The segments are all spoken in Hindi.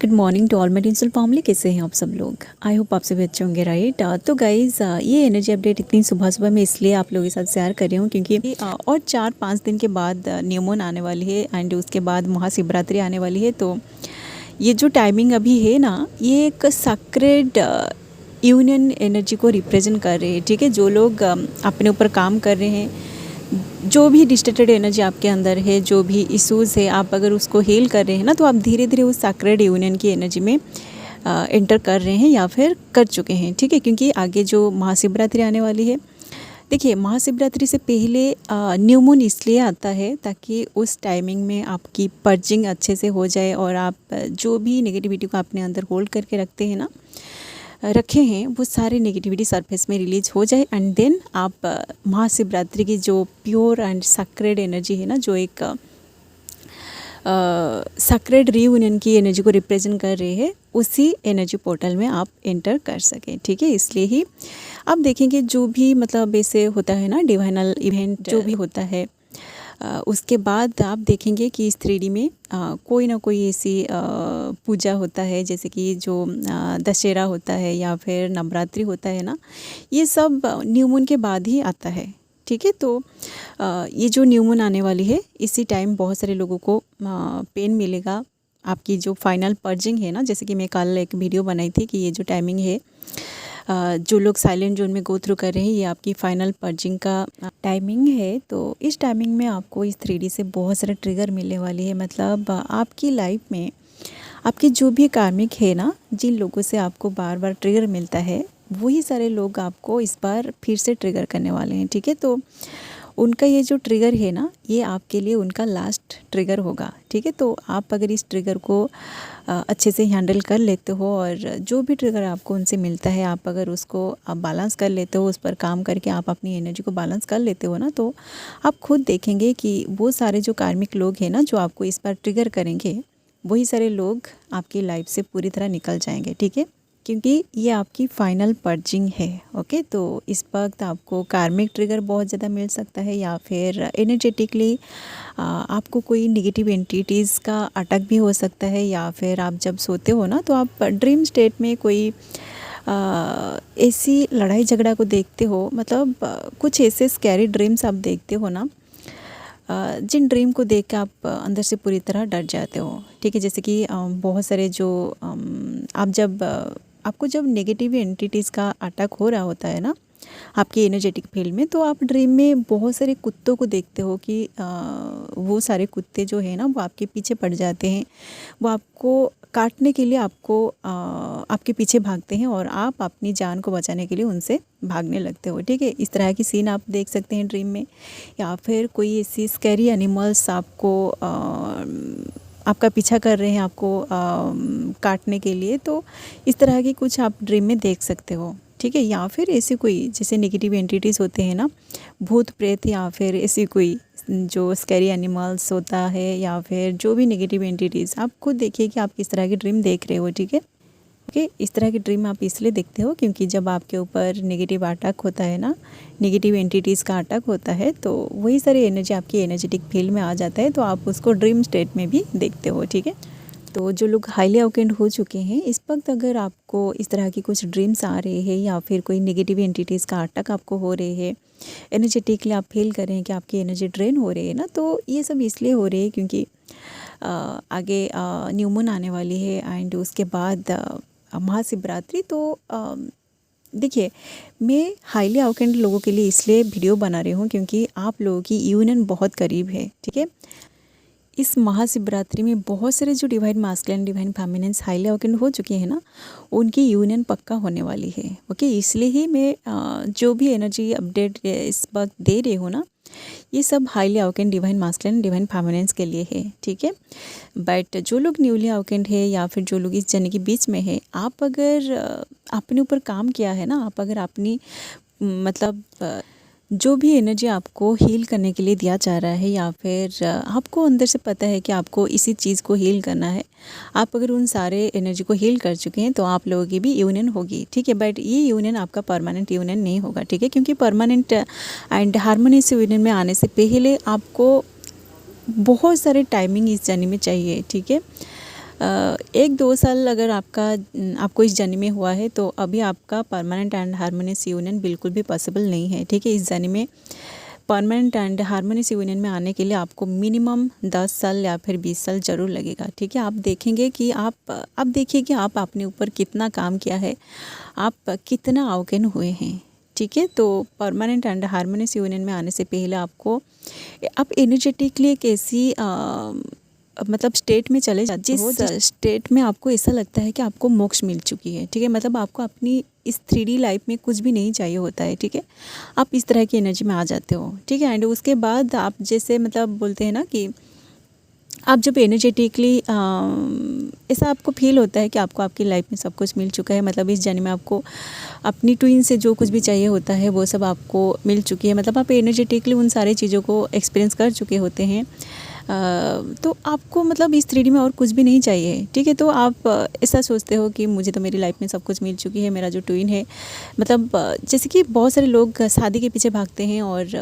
Good morning to all my digital family. कैसे हैं आप सब लोग? आई होप आप सभी अच्छे होंगे, राइट। तो गाइज़ ये एनर्जी अपडेट इतनी सुबह सुबह मैं इसलिए आप लोगों के साथ शेयर कर रही हूँ क्योंकि और 4-5 दिन के बाद न्यू मून आने वाली है एंड उसके बाद महाशिवरात्रि आने वाली है। तो ये जो टाइमिंग अभी है ना, ये एक सैक्रेड यूनियन एनर्जी को रिप्रेजेंट कर रहे हैं। ठीक है, जो लोग अपने ऊपर काम कर रहे हैं, जो भी डिस्टर्टेड एनर्जी आपके अंदर है, जो भी इश्यूज़ है, आप अगर उसको हील कर रहे हैं ना, तो आप धीरे धीरे उस सैक्रेड यूनियन की एनर्जी में एंटर कर रहे हैं या फिर कर चुके हैं। ठीक है, क्योंकि आगे जो महाशिवरात्रि आने वाली है, देखिए महाशिवरात्रि से पहले न्यू मून इसलिए आता है ताकि उस टाइमिंग में आपकी पर्जिंग अच्छे से हो जाए और आप जो भी नेगेटिविटी को अपने अंदर होल्ड करके रखे हैं वो सारे नेगेटिविटी सरफेस में रिलीज हो जाए एंड देन आप महाशिवरात्रि की जो प्योर एंड सैक्रेड एनर्जी है ना, जो एक सैक्रेड रीयूनियन की एनर्जी को रिप्रेजेंट कर रहे हैं, उसी एनर्जी पोर्टल में आप एंटर कर सकें। ठीक है, इसलिए ही आप देखेंगे जो भी मतलब ऐसे होता है ना, डिवाइनल इवेंट जो भी होता है, उसके बाद आप देखेंगे कि इस 3D में कोई ना कोई ऐसी पूजा होता है, जैसे कि जो दशहरा होता है या फिर नवरात्रि होता है ना, ये सब न्यू मून के बाद ही आता है। ठीक है, तो ये जो न्यू मून आने वाली है, इसी टाइम बहुत सारे लोगों को पेन मिलेगा। आपकी जो फाइनल पर्जिंग है ना, जैसे कि मैं कल एक वीडियो बनाई थी कि ये जो टाइमिंग है, जो लोग साइलेंट जोन में गो थ्रू कर रहे हैं, ये आपकी फाइनल पर्जिंग का टाइमिंग है। तो इस टाइमिंग में आपको इस 3D से बहुत सारे ट्रिगर मिलने वाली है। मतलब आपकी लाइफ में आपके जो भी कार्मिक है ना, जिन लोगों से आपको बार बार ट्रिगर मिलता है, वही सारे लोग आपको इस बार फिर से ट्रिगर करने वाले हैं। ठीक है, तो उनका ये जो ट्रिगर है ना, ये आपके लिए उनका लास्ट ट्रिगर होगा। ठीक है, तो आप अगर इस ट्रिगर को अच्छे से हैंडल कर लेते हो और जो भी ट्रिगर आपको उनसे मिलता है, आप अगर उसको आप बैलेंस कर लेते हो, उस पर काम करके आप अपनी एनर्जी को बैलेंस कर लेते हो ना, तो आप खुद देखेंगे कि वो सारे जो कार्मिक लोग हैं ना, जो आपको इस बार ट्रिगर करेंगे, वही सारे लोग आपकी लाइफ से पूरी तरह निकल जाएंगे। ठीक है, क्योंकि ये आपकी फाइनल पर्जिंग है। ओके, तो इस वक्त आपको कार्मिक ट्रिगर बहुत ज़्यादा मिल सकता है या फिर एनर्जेटिकली आपको कोई नेगेटिव एंटिटीज़ का अटैक भी हो सकता है, या फिर आप जब सोते हो ना, तो आप ड्रीम स्टेट में कोई ऐसी लड़ाई झगड़ा को देखते हो। मतलब कुछ ऐसे स्कैरी ड्रीम्स आप देखते हो ना, जिन ड्रीम को देख के आप अंदर से पूरी तरह डर जाते हो। ठीक है, जैसे कि बहुत सारे जो आप जब आपको जब नेगेटिव एंटिटीज़ का अटैक हो रहा होता है ना आपकी एनर्जेटिक फील्ड में, तो आप ड्रीम में बहुत सारे कुत्तों को देखते हो कि वो सारे कुत्ते जो है ना, वो आपके पीछे पड़ जाते हैं, वो आपको काटने के लिए आपके पीछे भागते हैं और आप अपनी जान को बचाने के लिए उनसे भागने लगते हो। ठीक है, इस तरह की सीन आप देख सकते हैं ड्रीम में, या फिर कोई ऐसी स्कैरी एनिमल्स आपका पीछा कर रहे हैं, आपको काटने के लिए। तो इस तरह की कुछ आप ड्रीम में देख सकते हो। ठीक है, या फिर ऐसे कोई जैसे नेगेटिव एंटिटीज़ होते हैं ना, भूत प्रेत, या फिर ऐसी कोई जो स्कैरी एनिमल्स होता है, या फिर जो भी नेगेटिव एंटिटीज़, आप खुद देखिए कि आप किस तरह की ड्रीम देख रहे हो। ठीक है, ओके, इस तरह की ड्रीम आप इसलिए देखते हो क्योंकि जब आपके ऊपर नेगेटिव अटैक होता है ना, नेगेटिव एंटिटीज़ का अटैक होता है, तो वही सारी एनर्जी आपकी एनर्जेटिक फील्ड में आ जाता है, तो आप उसको ड्रीम स्टेट में भी देखते हो। ठीक है, तो जो लोग हाईली अवेकेंड हो चुके हैं, इस वक्त अगर आपको इस तरह की कुछ ड्रीम्स आ रहे हैं या फिर कोई नेगेटिव एंटिटीज़ का अटैक आपको हो रहे हैं, एनर्जेटिकली आप फील कर रहे हैं कि आपकी एनर्जी ड्रेन हो रही है ना, तो ये सब इसलिए हो रही है क्योंकि आगे न्यू मून आने वाली है एंड उसके बाद महाशिवरात्रि। तो देखिए, मैं हाईली अवेकेंड लोगों के लिए इसलिए वीडियो बना रही हूँ क्योंकि आप लोगों की यूनियन बहुत करीब है। ठीक है, इस महाशिवरात्रि में बहुत सारे जो divine masculine divine feminines highly awakened हो चुके हैं ना, उनकी यूनियन पक्का होने वाली है। ओके, इसलिए ही मैं जो भी एनर्जी अपडेट इस वक्त दे रही हूँ ना, ये सब highly awakened divine masculine divine feminines के लिए है। ठीक है, बट जो लोग न्यूली अवेकेंड है या फिर जो लोग इस जर्नी के बीच में है, आप अगर अपने ऊपर काम किया है ना, आप अगर अपनी मतलब जो भी एनर्जी आपको हील करने के लिए दिया जा रहा है, या फिर आपको अंदर से पता है कि आपको इसी चीज़ को हील करना है, आप अगर उन सारे एनर्जी को हील कर चुके हैं, तो आप लोगों की भी यूनियन होगी। ठीक है, बट ये यूनियन आपका परमानेंट यूनियन नहीं होगा। ठीक है, क्योंकि परमानेंट एंड हार्मोनियस यूनियन में आने से पहले आपको बहुत सारे टाइमिंग इस जर्नी में चाहिए। ठीक है, एक दो साल अगर आपको इस जर्नी में हुआ है तो अभी आपका परमानेंट एंड हार्मोनियस यूनियन बिल्कुल भी पॉसिबल नहीं है, ठीक है। इस जर्नी में परमानेंट एंड हार्मोनियस यूनियन में आने के लिए आपको मिनिमम 10 साल या फिर 20 साल ज़रूर लगेगा, ठीक है। आप देखेंगे कि आप देखिए कि आप अपने ऊपर कितना काम किया है, आप कितना अवगुण हुए हैं, ठीक है। तो परमानेंट एंड हार्मोनियस यूनियन में आने से पहले आप एनर्जेटिकली एक ऐसी मतलब स्टेट में चले जाते हो जिस स्टेट में आपको ऐसा लगता है कि आपको मोक्ष मिल चुकी है, ठीक है। मतलब आपको अपनी इस 3D लाइफ में कुछ भी नहीं चाहिए होता है, ठीक है। आप इस तरह की एनर्जी में आ जाते हो, ठीक है। एंड उसके बाद आप जैसे मतलब बोलते हैं ना कि आप जब एनर्जेटिकली ऐसा आपको फील होता है कि आपको आपकी लाइफ में सब कुछ मिल चुका है, मतलब इस जर्नी में आपको अपनी ट्विन से जो कुछ भी चाहिए होता है वो सब आपको मिल चुकी है, मतलब आप एनर्जेटिकली उन सारी चीज़ों को एक्सपीरियंस कर चुके होते हैं। तो आपको मतलब इस 3D में और कुछ भी नहीं चाहिए, ठीक है। तो आप ऐसा सोचते हो कि मुझे तो मेरी लाइफ में सब कुछ मिल चुकी है, मेरा जो ट्विन है, मतलब जैसे कि बहुत सारे लोग शादी के पीछे भागते हैं और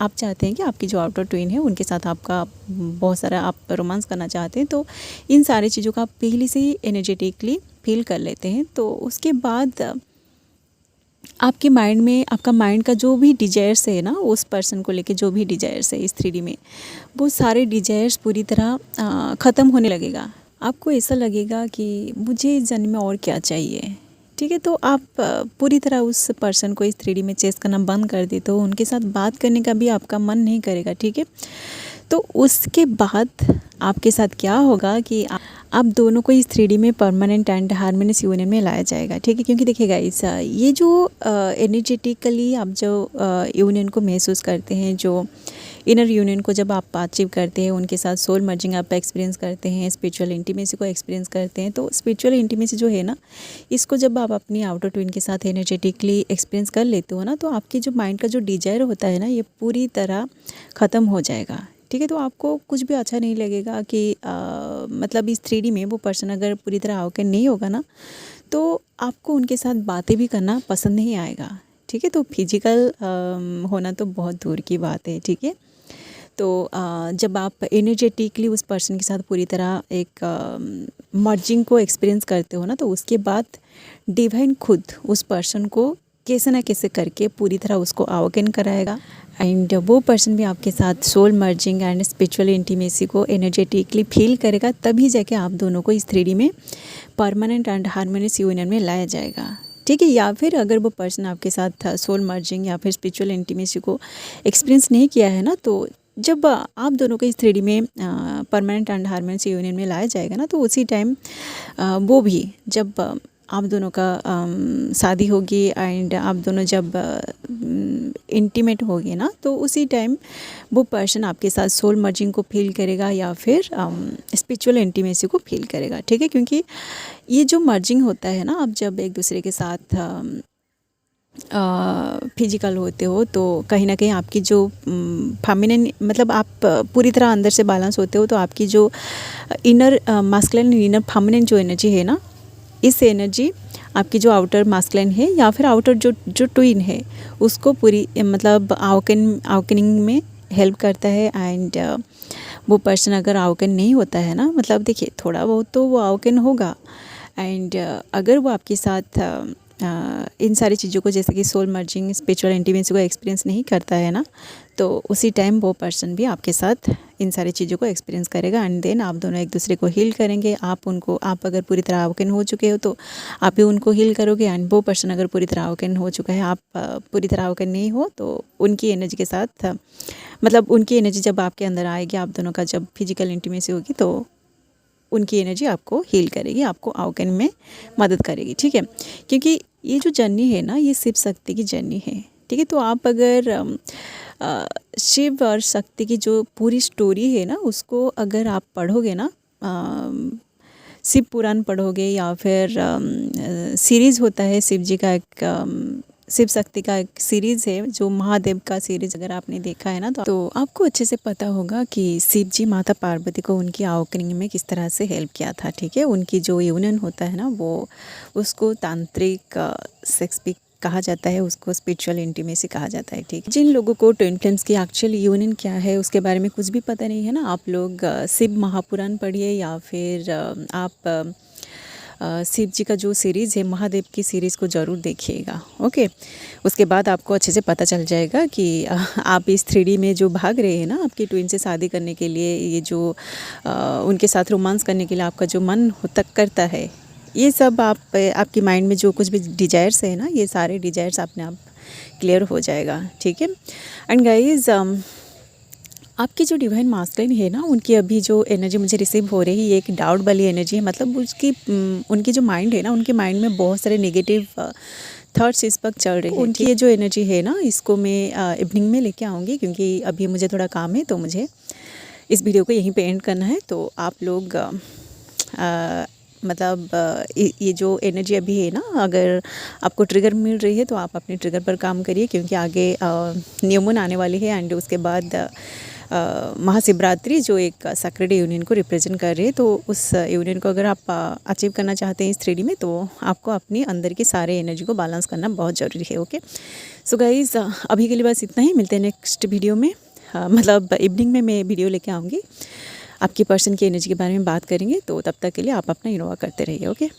आप चाहते हैं कि आपकी जो आउटर ट्विन है उनके साथ आपका बहुत सारा आप रोमांस करना चाहते हैं, तो इन सारी चीज़ों का आप पहले से ही एनर्जेटिकली फील कर लेते हैं। तो उसके बाद आपके माइंड में आपका माइंड का जो भी डिजायर्स है ना, उस पर्सन को लेके जो भी डिजायर्स है इस 3D में, वो सारे डिजायर्स पूरी तरह ख़त्म होने लगेगा। आपको ऐसा लगेगा कि मुझे इस जन्म में और क्या चाहिए, ठीक है। तो आप पूरी तरह उस पर्सन को इस 3D में चेस करना बंद कर देते हो, उनके साथ बात करने का भी आपका मन नहीं करेगा, ठीक है। तो उसके बाद आपके साथ क्या होगा कि आप दोनों को इस 3D में परमानेंट एंड हार्मोनियस यूनियन में लाया जाएगा, ठीक है। क्योंकि देखिएगा ये जो एनर्जेटिकली आप जो यूनियन को महसूस करते हैं, जो इनर यूनियन को जब आप अचीव करते हैं, उनके साथ सोल मर्जिंग आप एक्सपीरियंस करते हैं, स्पिरिचुअल इंटीमेसी को एक्सपीरियंस करते हैं, तो स्पिरिचुअल इंटीमेसी जो है ना, इसको जब आप अपनी आउटर ट्विन के साथ एनर्जेटिकली एक्सपीरियंस कर लेते हो ना, तो आपकी जो माइंड का जो डिजायर होता है ना, ये पूरी तरह ख़त्म हो जाएगा, ठीक है। तो आपको कुछ भी अच्छा नहीं लगेगा कि मतलब इस 3D में वो पर्सन अगर पूरी तरह अवगुण नहीं होगा ना, तो आपको उनके साथ बातें भी करना पसंद नहीं आएगा, ठीक है। तो फिजिकल होना तो बहुत दूर की बात है, ठीक है। तो जब आप एनर्जेटिकली उस पर्सन के साथ पूरी तरह एक मर्जिंग को एक्सपीरियंस करते हो ना, तो उसके बाद डिवाइन खुद उस पर्सन को कैसे ना कैसे करके पूरी तरह उसको अवगुण कराएगा, एंड वो पर्सन भी आपके साथ soul merging and spiritual intimacy को एनर्जेटिकली फील करेगा, तभी जाके आप दोनों को इस 3D में परमानेंट एंड हार्मोनियस यूनियन में लाया जाएगा, ठीक है। या फिर अगर वो पर्सन आपके साथ सोल मर्जिंग या फिर स्पिरिचुअल इंटीमेसी को एक्सपीरियंस नहीं किया है ना, तो जब आप दोनों को इस 3D में परमानेंट एंड हार्मोनियस यूनियन में लाया जाएगा ना, तो उसी टाइम वो भी जब आप दोनों का शादी होगी एंड आप दोनों जब इंटीमेट होगे ना, तो उसी टाइम वो पर्सन आपके साथ सोल मर्जिंग को फील करेगा या फिर स्पिरिचुअल इंटीमेसी को फील करेगा, ठीक है। क्योंकि ये जो मर्जिंग होता है ना, आप जब एक दूसरे के साथ फिजिकल होते हो, तो कहीं ना कहीं आपकी जो फेमिनिन, मतलब आप पूरी तरह अंदर से बैलेंस होते हो, तो आपकी जो इनर मास्कुलिन इनर फेमिनिन जो एनर्जी है ना, इस एनर्जी आपकी जो आउटर मास्कुलिन है या फिर आउटर जो ट्विन है, उसको पूरी मतलब अवगुनिंग में हेल्प करता है। एंड वो पर्सन अगर अवगुण नहीं होता है ना, मतलब देखिए थोड़ा बहुत तो वो अवगुण होगा, एंड अगर वो आपके साथ इन सारी चीज़ों को जैसे कि सोल मर्जिंग स्पिरिचुअल इंटीमेसी को एक्सपीरियंस नहीं करता है ना, तो उसी टाइम वो पर्सन भी आपके साथ इन सारी चीज़ों को एक्सपीरियंस करेगा, एंड देन आप दोनों एक दूसरे को हील करेंगे। आप अगर पूरी तरह अवगुण हो चुके हो तो आप भी उनको हील करोगे, एंड वो पर्सन अगर पूरी तरह अवगुण हो चुका है, आप पूरी तरह अवगुण नहीं हो, तो उनकी एनर्जी के साथ मतलब उनकी एनर्जी जब आपके अंदर आएगी, आप दोनों का जब फिजिकल इंटीमेसी होगी, तो उनकी एनर्जी आपको हील करेगी, आपको अवगुण में मदद करेगी, ठीक है। क्योंकि ये जो जर्नी है ना, ये शिव शक्ति की जर्नी है, ठीक है। तो आप अगर शिव और शक्ति की जो पूरी स्टोरी है ना, उसको अगर आप पढ़ोगे ना, शिव पुराण पढ़ोगे या फिर सीरीज़ होता है शिव जी का, एक शिव शक्ति का एक सीरीज़ है जो महादेव का सीरीज़, अगर आपने देखा है ना, तो आपको अच्छे से पता होगा कि शिव जी माता पार्वती को उनकी अवगुनिंग में किस तरह से हेल्प किया था, ठीक है। उनकी जो यूनियन होता है ना, वो उसको तांत्रिक सेक्स भी कहा जाता है उसको स्पिरिचुअल इंटीमेसी कहा जाता है। ठीक, जिन लोगों को ट्विन फ्लेम्स की एक्चुअल यूनियन क्या है उसके बारे में कुछ भी पता नहीं है ना, आप लोग शिव महापुराण पढ़िए या फिर आप शिव जी का जो सीरीज़ है महादेव की सीरीज़ को ज़रूर देखिएगा। ओके, उसके बाद आपको अच्छे से पता चल जाएगा कि आप इस 3D में जो भाग रहे हैं ना आपकी ट्विन से शादी करने के लिए, ये जो उनके साथ रोमांस करने के लिए आपका जो मन तक करता है, ये सब आपकी माइंड में जो कुछ भी डिज़ायर्स है ना, ये सारे डिज़ायर्स अपने आप क्लियर हो जाएगा। ठीक है। एंड गाइज आपकी जो डिवाइन मास्कुलिन है ना, उनकी अभी जो एनर्जी मुझे रिसीव हो रही है ये एक डाउट वाली एनर्जी है। मतलब उनकी जो माइंड है ना, उनके माइंड में बहुत सारे नेगेटिव थॉट्स इस वक्त चल रहे हैं। उनकी ये जो एनर्जी है ना, इसको मैं इवनिंग में लेके आऊँगी क्योंकि अभी मुझे थोड़ा काम है, तो मुझे इस वीडियो को यहीं पे एंड करना है। तो आप लोग मतलब ये जो एनर्जी अभी है ना, अगर आपको ट्रिगर मिल रही है तो आप अपने ट्रिगर पर काम करिए क्योंकि आगे न्यू मून आने वाली है एंड उसके बाद महाशिवरात्रि जो एक सैक्रेड यूनियन को रिप्रेजेंट कर रही है। तो उस यूनियन को अगर आप अचीव करना चाहते हैं इस 3D में, तो आपको अपनी अंदर की सारे एनर्जी को बैलेंस करना बहुत ज़रूरी है। ओके, सो गाइज़ अभी के लिए बस इतना ही। मिलते हैं नेक्स्ट वीडियो में, मतलब इवनिंग में मैं वीडियो लेके आऊँगी, आपकी पर्सन की एनर्जी के बारे में बात करेंगे। तो तब तक के लिए आप अपना इनोवा करते रहिए। ओके।